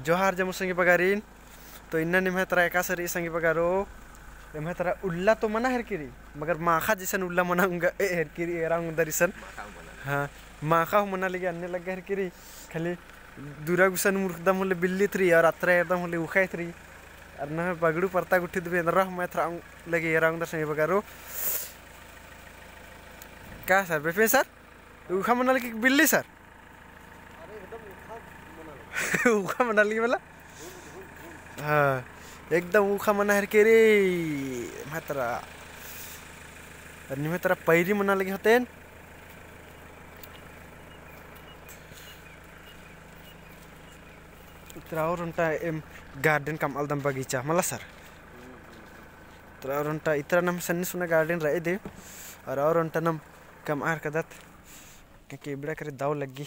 जोहार जमु संगी बगारीन तो इन्ना निम्हे तरा एका सरी संगी बगारो निम्हे तरा उल्ला तो मना हेरकिरी मगर माखा जैसन उल्ला मना उंगा हेरकिरी एरांग दरिसन हाँ माखा मना लगे अन्य लगे हेरकिरी खाली दूरा गुसन मुर्दम होले बिल्ली थरी और अत्र एकदम होले उखाई थरी और ना बगड़ू परता गुठी दबे नरह मैं थरा लगे एरांग दर संगी बगारो क्या सर बेफे सर उखा मना लगे बिल्ली सर उखा मना लगी वाला हाँ एकदम उखा मना हर के रे मात्रा अन्य तेरा पैरी मना लगी होते हैं तेरा और उनटा एम गार्डन कम अलदम बगीचा मला सर तेरा और उनटा इतना नम सन्नी सुना गार्डन रहे दे और उनटा नम कम आर कदत क्योंकि बड़ा करे दाव लगी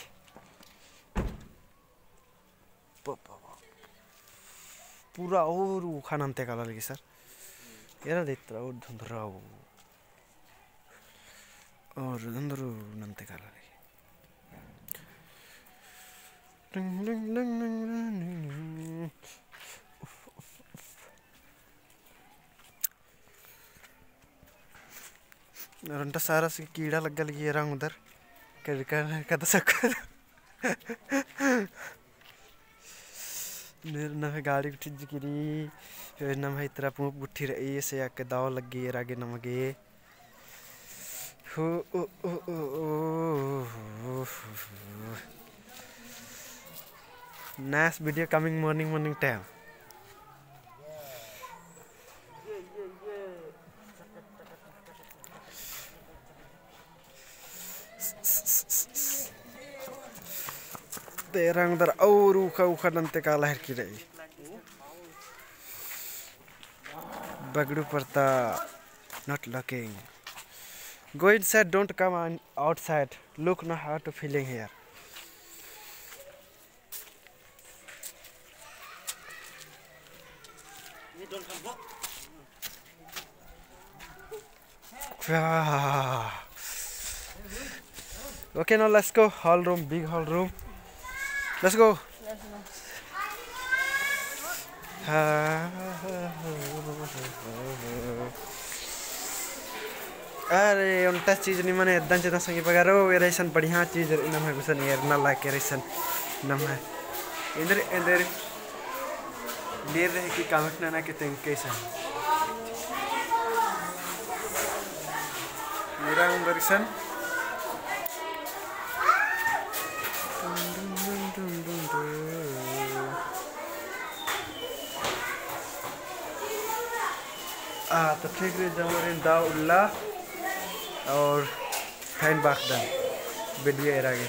पूरा और उखा नंते काला लगी सर येरा देता और धुंधरू नंते काला लगी रंटा सारा से कीड़ा लग गया ये रंग उधर कर सकता नम गाड़ी उठी जिकिरी नम इतना पुप उठी रही से आके दाव लग गई आगे नमगे हो nice video coming morning time तेरा अंदर और उखा नंते काला हर की रही बगड़ू पड़ता not looking go inside don't come outside look now how to feeling here okay now let's go hall room big hall room let's go अरे उनता चीज नहीं मने इतना चेता संगी पगारो ये रेसन बढ़िया चीज नम है गुसन यार ना लाइक रेसन नम है इधर इधर देर रहे कि कामक ना के तें कैसा मेरा रेसन तो ठीक है जमरिन दाव उल्ला और फैन बाखदन वीडियो एरागे